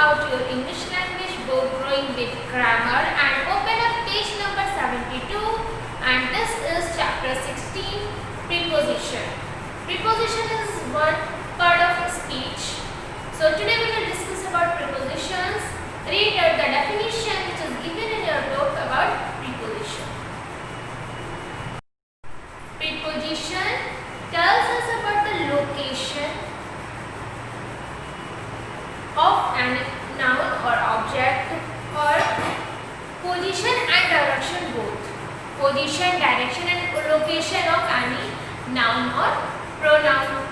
out your English language book Growing with Grammar and open up page number 72, and this is chapter 16, Preposition. Preposition is one part of speech. So today we will discuss about prepositions. Read out the definition which is given in your book about preposition. Preposition tells us about the location of a noun or object, or position and direction both. Position, direction and location of any noun or pronoun.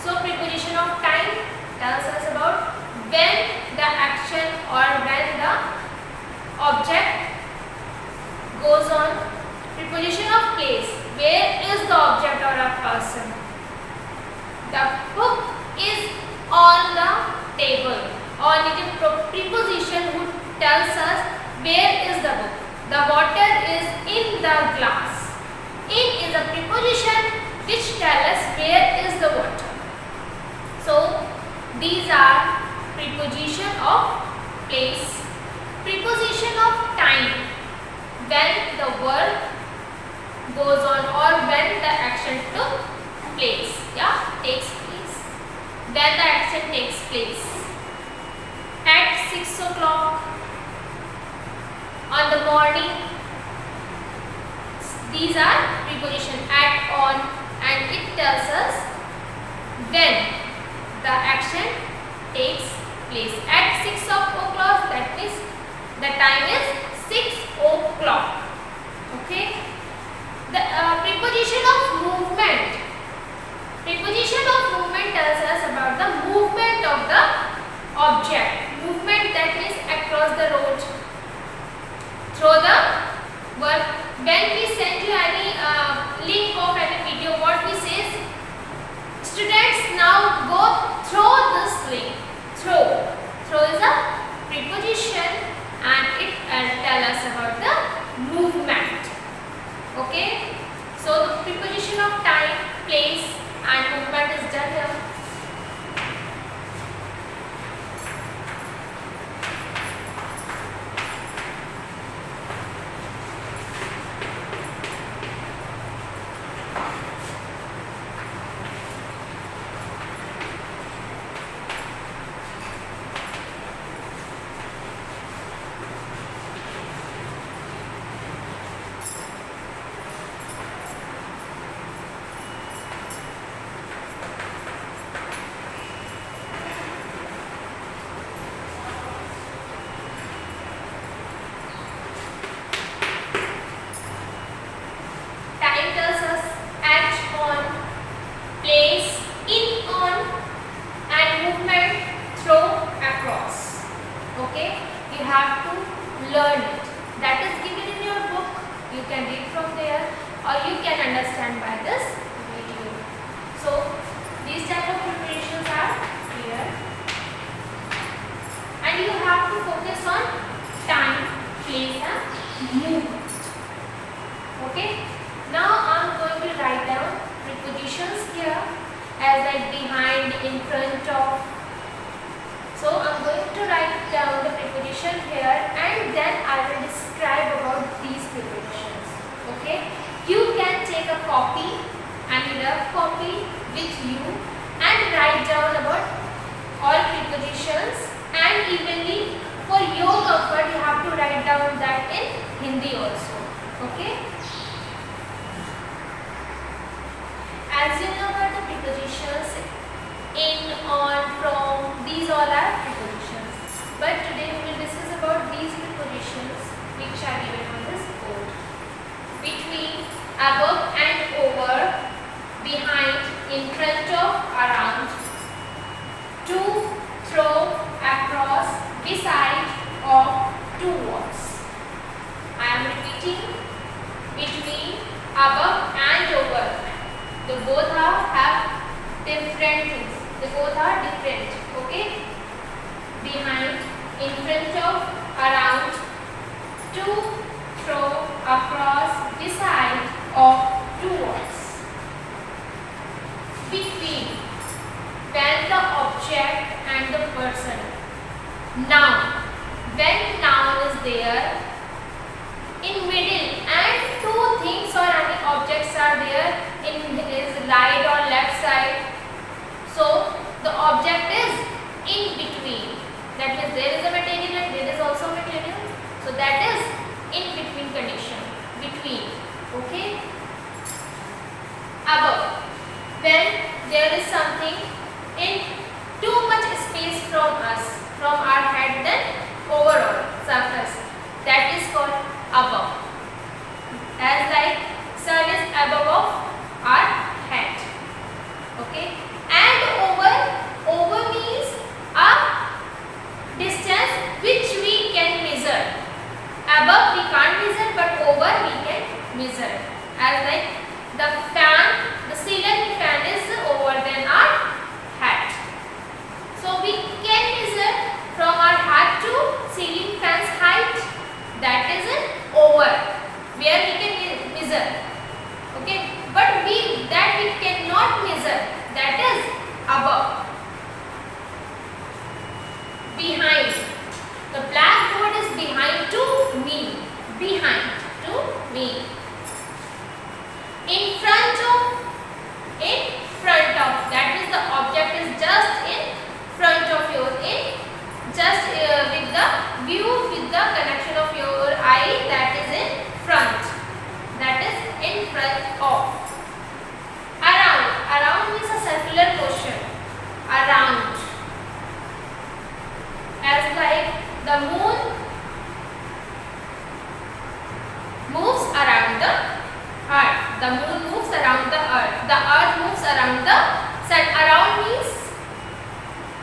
So preposition of time tells us about when the action or when the object goes on. Preposition of place, where is the object or a person. The book is on the table, or it is preposition who tells us where is the book. The water is in the glass. In is a preposition which tells us where is the water. So these are preposition of place. Preposition of time, when the work goes on or when the action took place. Takes place. When the action takes place. At 6 o'clock, on the morning. These are preposition. At, on, and it tells us when the action takes place. At 6 o'clock, that means the time is 6 o'clock. Okay. The preposition of movement. Preposition of movement tells us about the movement of the object. Movement, that means across the road, through the work. When we send you any link of any video, what we say is, students now go through this link. Through. Through is a preposition and it tells us about the movement. Okay. So the preposition of time, place and movement is done here. Learn it. That is given in your book. You can read from there or you can understand by this video. So these type of preparations are here, and you have to focus on time, place and movement. Okay. Now I am going to write down prepositions here as like behind, in front of. So I am going to write down the preposition here and then I will describe about these prepositions. Okay. You can take a copy and rough copy with you and write down about all prepositions, and evenly for your comfort you have to write down that in Hindi also. Okay. As you know about the prepositions, in, on, from, these all are prepositions. But today we will discuss about these prepositions which are given on this board. Between, above and over, behind, in front of, around, to, through, across, beside, of, towards. I am repeating. Between, above and over. They both have different things. They both are different. Okay. Behind, in front of, around, to, through, across, beside, of, towards. Between, when the object and the person. Noun. When noun is there in middle and two things or any objects are there in his right or left side, so the object is in between. That means there is a material and there is also material. So that is in between condition. Between. Okay. Above. When there is something in too much space from us, from our head, then overall surface, that is called above. As like sun is above of our head. Okay. And over means a distance which we can measure. Above we can't measure, but over we can measure. As like the fan, the ceiling fan is over than our hat. So we can measure from our hat to ceiling fan's height. That is an over, where we can measure. Okay, but we cannot measure. That is above. Behind. The blackboard is behind to me. Behind to me. In front of. In front of. That means the object is just in front of your. In just with the view, with the connection of your eye. That is in front. That is in front of. Around. Around means a circular motion. Around. As like the moon moves around the earth. The moon moves around the earth. The earth moves around the sun. Around means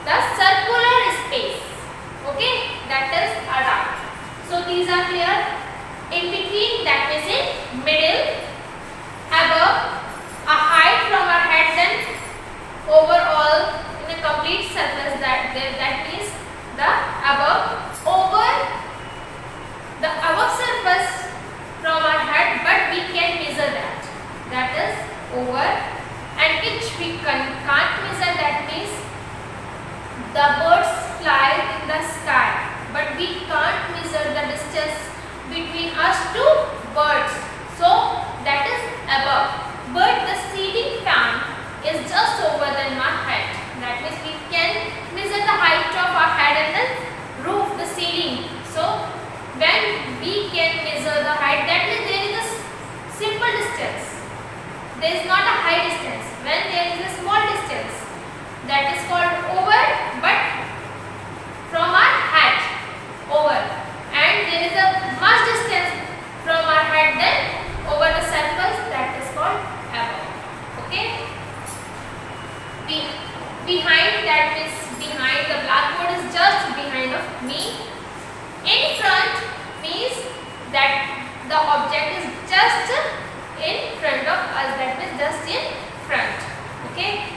the circular space. Okay, that is around. So these are clear. In between, that means in middle. Above, a height from our head, then overall in a complete surface. That means the above. Over the above surface from our head, but we can measure that. That is over, and which we can't measure. That means the birds fly in the sky, but we can't measure the distance between us to birds. So that is above. But the ceiling fan is just over than my head. That means we can measure the height of our head and the roof, the ceiling. So when we can measure the height, that means there is a simple distance. There is not a high distance. When there is a small distance, that is called over, but from our head, over. And there is a much distance from our head, then over the surface, that is called above. Okay. Behind, that means behind. The blackboard is just behind of me. In front means that the object is just in front of us. That means just in front. Okay.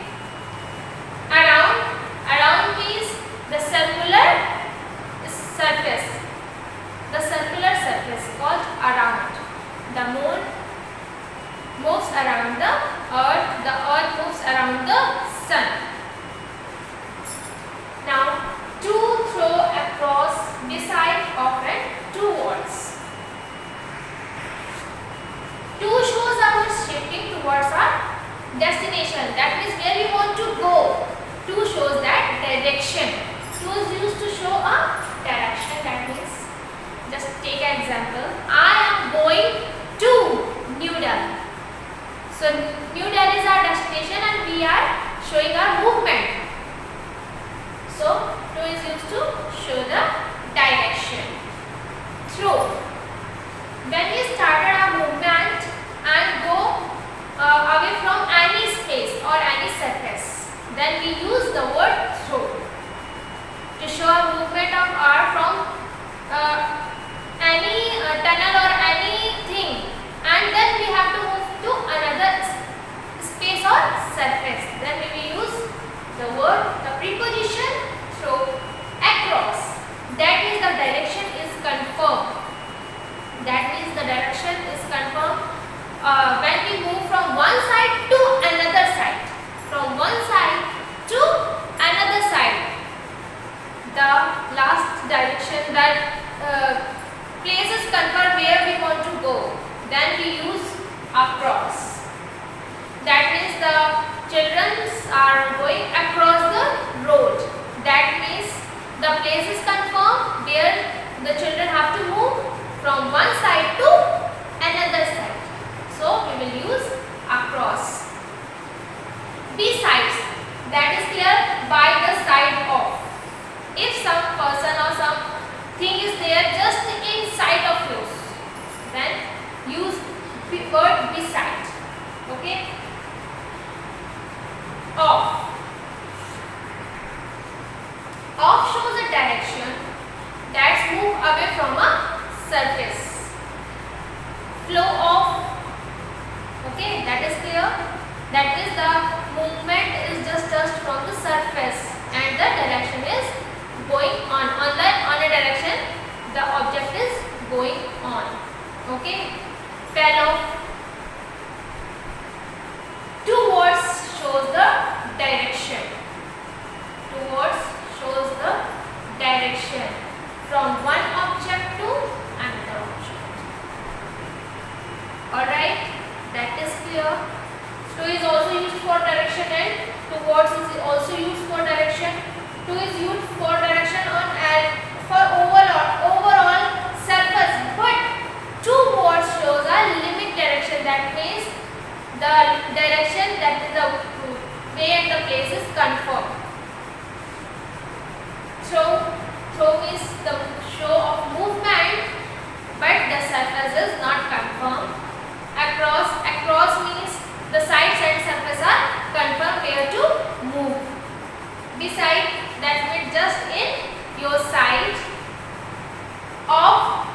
Around. Around means the circular surface. The circular surface called around. The moon moves around the earth. The earth moves around the sun. Now, to throw across, beside of and towards. To shows our shifting towards our destination. That means where we want to go. To shows that direction. To is used to show a direction. That means, just take an example. I am going to New Delhi. So New Delhi is our destination and we are showing our movement. So to is used to show the direction. Throw. When we started our movement and go away from any space or any surface, then we use the word throw to show a movement of our from any tunnel or anything, and then we have to move to another space or surface. Then we will use the word, the preposition throw across. That means the direction is confirmed. That means the direction is confirmed when we move from one side to another side. From one side to another side. The last besides, that is clear, by the side of. If some person or something is there just inside of yours, then use the word beside. Okay. Off. Off shows a direction that's move away from a surface. Flow off. Okay, that is clear. That is, the movement is just touched from the surface and the direction is going on a direction the object is going on. Okay. Fell off. Towards shows the direction. Towards shows the direction from one object to another object. Alright, that is clear. To is also used for direction and towards is also used for direction. To is used for direction on and for overall surface, but towards shows a limit direction. That means the direction, that is the way and the place is confirmed. Throw is the show of movement, but the surface is not confirmed. Across means the sides and surface are confirmed where to move. Beside, that means just in your side. Off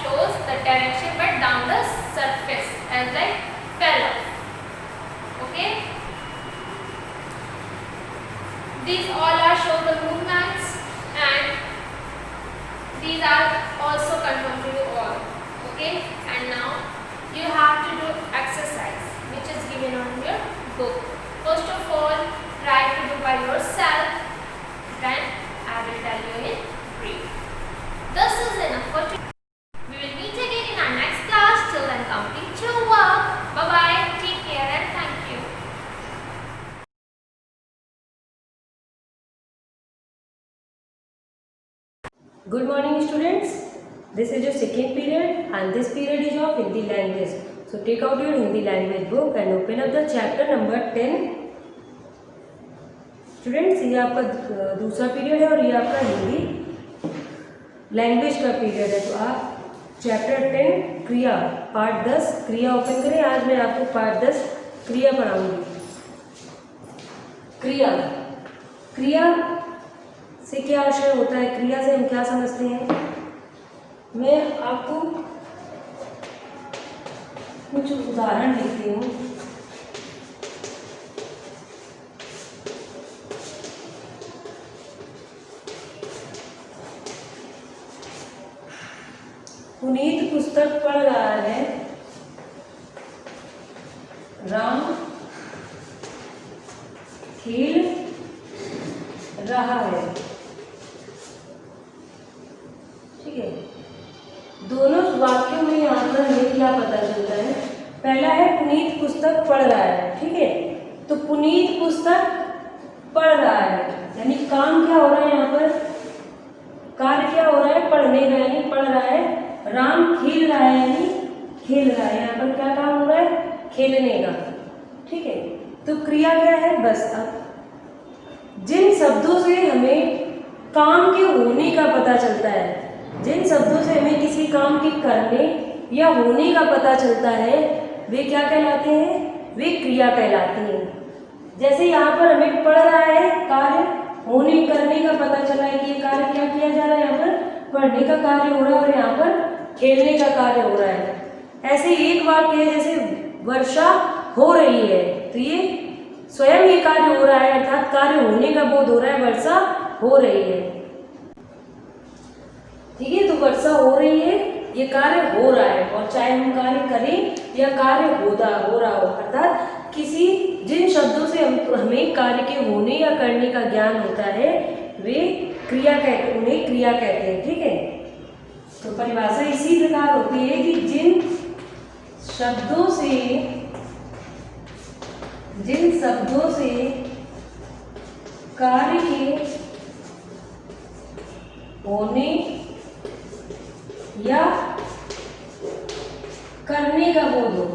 shows the direction but down the surface, as like fell off. Okay. These all are show the movements, and these are also confirmed to you all. Okay. And now you have to do exercise which is given on your book. First of all, try to do by yourself, then I will tell you in brief. This is enough for today. We will meet again in our next class. Till then, complete your work. Bye bye. Take care and thank you. Good morning, students. This is your second period and this period is of Hindi language. So take out your Hindi language book and open up the chapter number 10. Students, ये आपका दूसरा period है और ये आपका Hindi language का period है. तो आप चैप्टर 10 क्रिया पार्ट 10 क्रिया ओपन करें. आज मैं आपको पार्ट 10 क्रिया पढ़ाऊंगी. क्रिया से क्या आशय होता है, क्रिया से हम क्या समझते हैं. मैं आपको कुछ उदाहरण लिखती हूँ. पुनीत पुस्तक पढ़ रहा है. राम खेल रहा है. ठीक है. दोनों वाक्यों में यहाँ पर हमें क्या पता चलता है. पहला है पुनीत पुस्तक पढ़ रहा है. ठीक है. तो पुनीत पुस्तक पढ़ रहा है यानी काम क्या हो रहा है, यहाँ पर कार्य क्या हो रहा है, पढ़ने का यानी पढ़ रहा है. राम खेल रहा है यानी खेल रहा है. यहाँ पर क्या काम हो रहा है, खेलने का. ठीक है. तो क्रिया क्या है. बस अब जिन शब्दों से हमें काम के होने का पता चलता है, जिन शब्दों से हमें किसी काम के करने या होने का पता चलता है, वे क्या कहलाते हैं, वे क्रिया कहलाती हैं. जैसे यहाँ पर हमें पढ़ रहा है, कार्य होने करने का पता चला है कि ये कार्य क्या किया जा रहा है. यहाँ पर पढ़ने का कार्य हो रहा है और यहाँ पर खेलने का कार्य हो रहा है. ऐसे एक वाक्य है जैसे वर्षा हो रही है, तो ये स्वयं ये कार्य हो रहा है अर्थात कार्य होने का बोध हो रहा है. वर्षा हो रही है. ठीक है. तो वर्षा हो रही है, ये कार्य हो रहा है. और चाहे हम कार्य करें या कार्य हो रहा हो, अर्थात किसी जिन शब्दों से हमें कार्य के होने या करने का ज्ञान होता है, वे क्रिया कहते, उन्हें क्रिया कहते हैं. ठीक है. तो परिभाषा इसी प्रकार होती है कि जिन शब्दों से कार्य के होने या करने का बोध हो,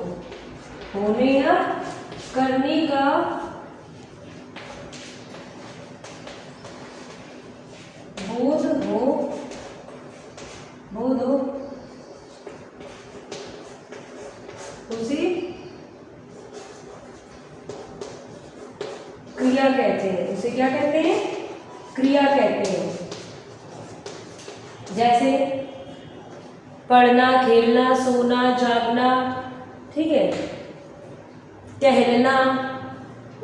होने या करने का क्रिया कहते हैं, उसे क्या कहते हैं? क्रिया कहते हैं। जैसे पढ़ना, खेलना, सोना, जागना, ठीक है, टहलना,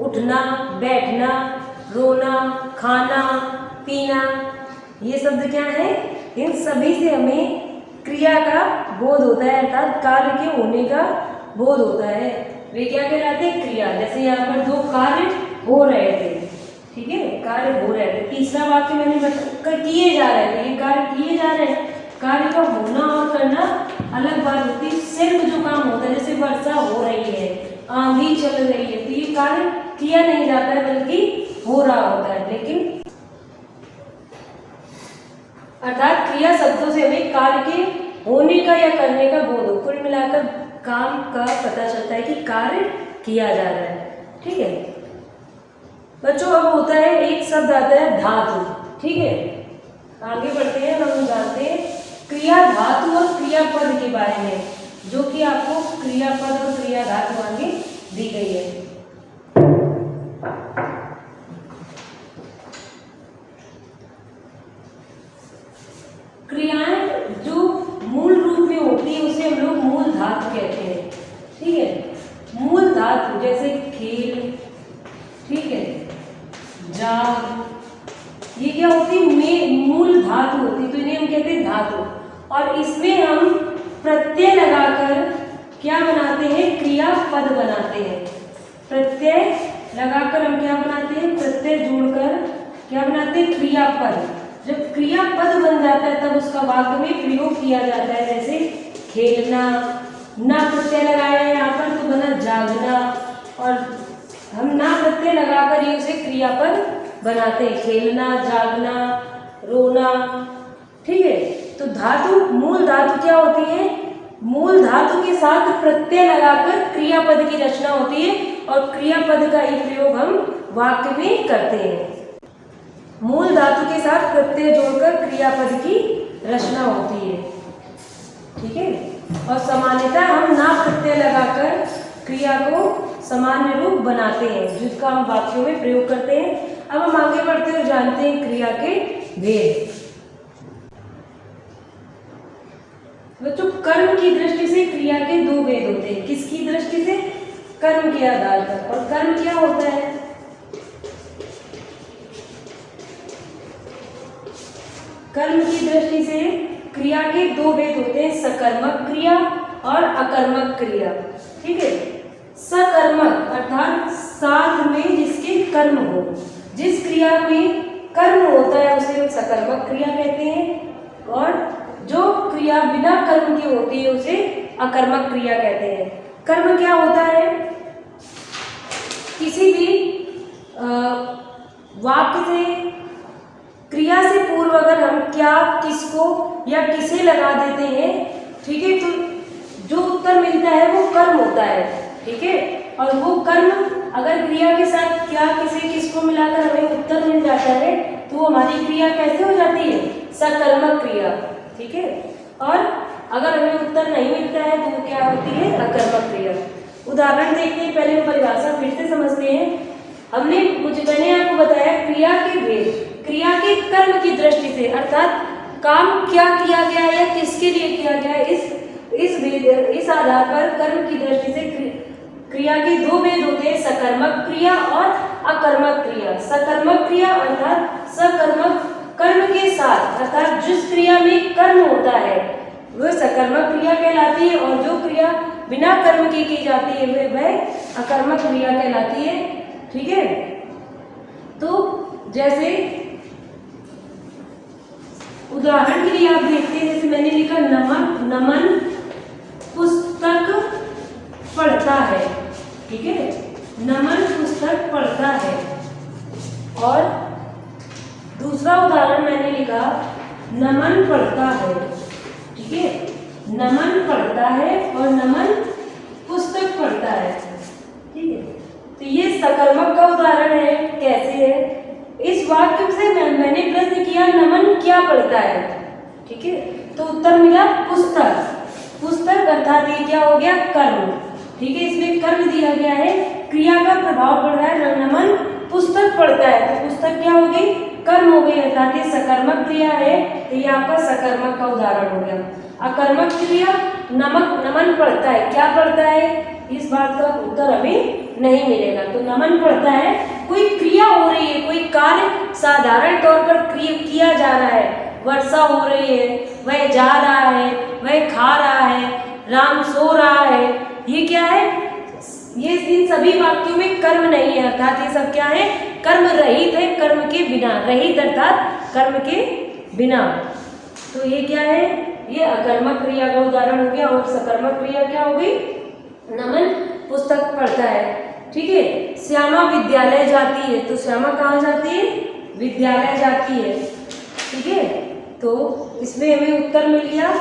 उठना, बैठना, रोना, खाना, पीना, ये शब्द क्या है? इन सभी से हमें क्रिया का बोध होता है, अर्थात कार्य के होने का बोध होता है। वे क्या कहलाते हैं? क्रिया। जैसे यहाँ पर दो कार्य हो रहे थे, ठीक है, कार्य हो रहे थे। तीसरा वाक्य मैंने किए जा रहे थे, ये कार्य किए जा रहे हैं। कार्य का होना और करना अलग बात होती है। सिर्फ जो काम होता है, जैसे वर्षा हो रही है, आंधी चल रही है, तो ये कार्य किया नहीं जाता है बल्कि हो रहा होता है। लेकिन अर्थात क्रिया शब्दों से हमें कार्य के होने का या करने का बोध हो। कुल मिलाकर काम का पता चलता है कि कार्य किया जा रहा है, ठीक है बच्चों। अब होता है एक शब्द आता है धातु, ठीक है। आगे बढ़ते हैं, हम जानते हैं क्रिया धातु और क्रियापद के बारे में, जो कि आपको क्रियापद और क्रिया धातु आगे दी गई है। क्रियाएं जो मूल रूप में होती है उसे हम लोग मूल धातु कहते हैं, ठीक है। मूल धातु जैसे खेल, ठीक है, जाग, ये क्या होती है? मूल धातु होती है, तो इन्हें हम कहते हैं धातु। और इसमें हम प्रत्यय लगाकर क्या बनाते हैं? क्रियापद बनाते हैं। प्रत्यय लगाकर हम क्या बनाते हैं? प्रत्यय जोड़कर क्या बनाते हैं? क्रियापद। जब क्रियापद बन जाता है तब उसका वाक्य में प्रयोग किया जाता है। जैसे खेलना, ना प्रत्यय लगाया है यहाँ पर तो बना जागना, और हम ना प्रत्यय लगाकर ये उसे क्रियापद बनाते हैं। खेलना, जागना, रोना, ठीक है। तो धातु, मूल धातु क्या होती है? मूल धातु के साथ प्रत्यय लगाकर क्रियापद की रचना होती है, और क्रियापद का ही प्रयोग हम वाक्य में करते हैं। मूल धातु के साथ प्रत्यय जोड़कर क्रियापद की रचना होती है, ठीक है। और सामान्यतः हम ना प्रत्यय लगाकर क्रिया को सामान्य रूप बनाते हैं, जिसका हम वाक्यों में प्रयोग करते हैं। अब हम आगे बढ़ते हैं और जानते हैं क्रिया के भेद। बच्चों, कर्म की दृष्टि से क्रिया के दो भेद होते हैं। किसकी दृष्टि से? कर्म के आधार पर। और कर्म क्या होता है? कर्म की दृष्टि से क्रिया के दो भेद होते हैं, सकर्मक क्रिया और अकर्मक क्रिया, ठीक है। सकर्मक अर्थात साथ में जिसके कर्म हो, जिस क्रिया में कर्म होता है उसे हम सकर्मक क्रिया कहते हैं, और जो क्रिया बिना कर्म की होती है उसे अकर्मक क्रिया कहते हैं। कर्म क्या होता है? किसी भी वाक्य से, क्रिया से पूर्व अगर हम क्या, किसको या किसे लगा देते हैं, ठीक है, तो जो उत्तर मिलता है वो कर्म होता है, ठीक है। और वो कर्म अगर क्रिया के साथ क्या, किसे, किसको मिलाकर हमें उत्तर मिल जाता है तो वो हमारी क्रिया कैसे हो जाती है? सकर्मक क्रिया, ठीक है। और अगर हमें उत्तर नहीं मिलता है तो वो क्या होती है? अकर्मक क्रिया। उदाहरण देखते हैं, पहले हम परिभाषा फिर से समझते हैं। मैंने आपको बताया क्रिया के भेद। क्रिया के कर्म की दृष्टि से, अर्थात काम क्या किया गया है या किसके लिए किया गया है, इस आधार पर कर्म की दृष्टि से क्रिया के दो भेद होते हैं, सकर्मक क्रिया और अकर्मक क्रिया। सकर्मक क्रिया अर्थात सकर्मक कर्म के साथ, अर्थात जिस क्रिया में कर्म होता है वह सकर्मक क्रिया कहलाती है, और जो क्रिया बिना कर्म की जाती है वह अकर्मक क्रिया कहलाती है, ठीक है। तो जैसे उदाहरण के लिए आप देखते हैं, जैसे मैंने लिखा नमन पुस्तक पढ़ता है, ठीक है, नमन पुस्तक पढ़ता है। और दूसरा उदाहरण मैंने लिखा नमन पढ़ता है, ठीक है, नमन पढ़ता है और नमन पुस्तक पढ़ता है, ठीक है। तो ये सकर्मक का उदाहरण है। कैसे है? इस वाक्य से मैंने प्रश्न किया नमन क्या पढ़ता है, ठीक है, तो उत्तर मिला पुस्तक। पुस्तक अर्थात ये क्या हो गया? कर्म, ठीक है। इसमें कर्म दिया गया है, क्रिया का प्रभाव पड़ रहा है, नमन पुस्तक पुस्तक पढ़ता है, तो पुस्तक क्या हो गई, कर्म हो गई, अर्थात ये सकर्मक क्रिया है, तो ये आपका सकर्मक का उदाहरण हो गया। अकर्मक क्रिया, नमन पढ़ता है, क्या पढ़ता है, इस बात का उत्तर हमें नहीं मिलेगा। तो नमन पढ़ता है, कोई क्रिया हो रही है, कोई कार्य साधारण तौर पर किया जा रहा है, वर्षा हो रही है, वह जा रहा है, वह खा रहा है, राम सो रहा है, ये क्या है, ये इन सभी वाक्यों में कर्म नहीं है, अर्थात ये सब क्या है, कर्म रहित है, कर्म के बिना, रहित अर्थात कर्म के बिना। तो ये क्या है, ये अकर्मक क्रिया का उदाहरण हो गया। और सकर्मक क्रिया क्या हो गई, नमन पुस्तक पढ़ता है, ठीक है। श्यामा विद्यालय जाती है, तो श्यामा कहाँ जाती है, विद्यालय जाती है, ठीक है। तो इसमें हमें उत्तर मिल गया,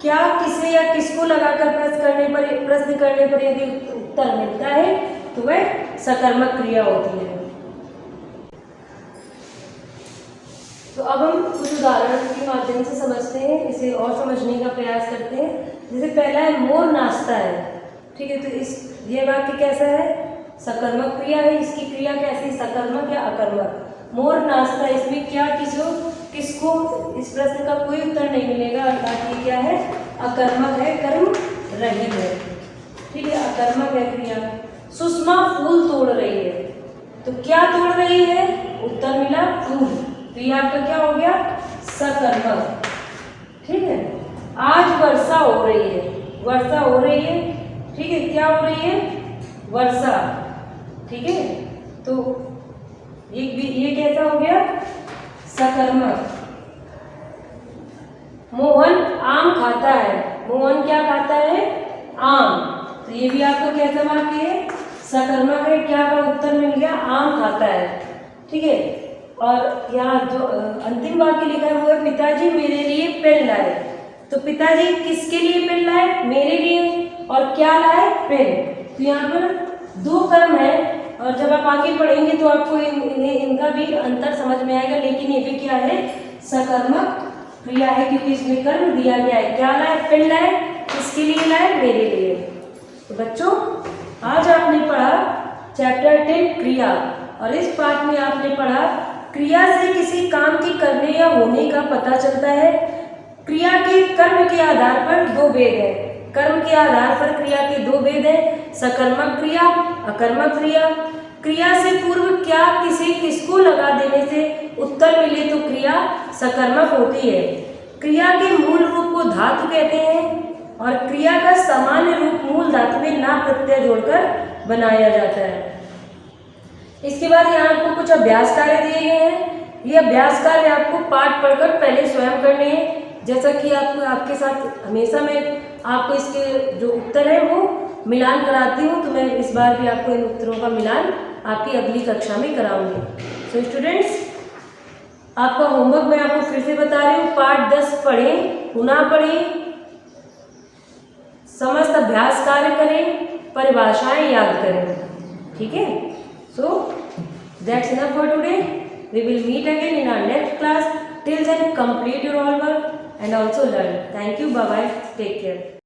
क्या, किसे या किसको लगाकर प्रश्न करने पर यदि उत्तर मिलता है तो वह सकर्मक क्रिया होती है। तो अब हम कुछ उदाहरण के माध्यम से समझते हैं, इसे और समझने का प्रयास करते हैं। जैसे पहला है, मोर नाचता है, ठीक है। तो ये वाक्य कैसा है, सकर्मक क्रिया है, इसकी क्रिया कैसी, सकर्मक या अकर्मक। मोर नाचता है, इसमें क्या, किसको, इस प्रश्न का कोई उत्तर नहीं मिलेगा, अर्थात ये क्या है, अकर्मक है, कर्म रहित है, ठीक है, अकर्मक है क्रिया। सुषमा फूल तोड़ रही है, तो क्या तोड़ रही है, उत्तर मिला फूल, तो ये आपका क्या हो गया, सकर्मक, ठीक है। आज वर्षा हो रही है, वर्षा हो रही है, ठीक है, क्या हो रही है, वर्षा, ठीक है। तो ये कैसा हो गया, सकर्मक। मोहन आम खाता है, मोहन क्या खाता है, आम, तो ये भी आपको कैसा वाक्य है, सकर्मक है, क्या का उत्तर मिल गया, आम खाता है, ठीक है। और यहाँ जो अंतिम वाक्य लिखा है वो है, पिताजी मेरे लिए पेन लाए, तो पिताजी किसके लिए पेन लाए, मेरे लिए, और क्या लाए, पेन। तो यहाँ पर दो कर्म है, और जब आप आगे पढ़ेंगे तो आपको इनका भी अंतर समझ में आएगा, लेकिन ये भी क्या है, सकर्मक क्रिया है, क्योंकि इसमें कर्म दिया गया है, क्या लाए, पेन लाए, किसके लिए लाए, मेरे लिए। तो बच्चों, आज आपने पढ़ा चैप्टर 10 क्रिया, और इस पाठ में आपने पढ़ा क्रिया से किसी काम के करने या होने का पता चलता है। क्रिया के कर्म के आधार पर दो भेद है, कर्म के आधार पर क्रिया के दो भेद है, सकर्मक क्रिया, अकर्मक क्रिया। क्रिया से पूर्व क्या, किसी, किसको लगा देने से उत्तर मिले तो क्रिया सकर्मक होती है। क्रिया के मूल रूप को धातु कहते हैं, और क्रिया का सामान्य रूप मूल धातु में ना प्रत्यय जोड़कर बनाया जाता है। इसके बाद यहाँ आपको कुछ अभ्यास कार्य दिए गए हैं, ये अभ्यास कार्य आपको पाठ पढ़कर पहले स्वयं करने हैं। जैसा कि आपके साथ हमेशा मैं आपको इसके जो उत्तर है वो मिलान कराती हूँ, तो मैं इस बार भी आपको इन उत्तरों का मिलान आपकी अगली कक्षा में कराऊंगी। सो स्टूडेंट्स, आपका होमवर्क मैं आपको फिर से बता रही हूँ, पाठ 10 पढ़ें, पुनः पढ़ें, समस्त अभ्यास कार्य करें, परिभाषाएं याद करें, ठीक है। So that's enough for today, we will meet again in our next class. Till then, complete your homework and also learn. Thank you. Bye bye. Take care.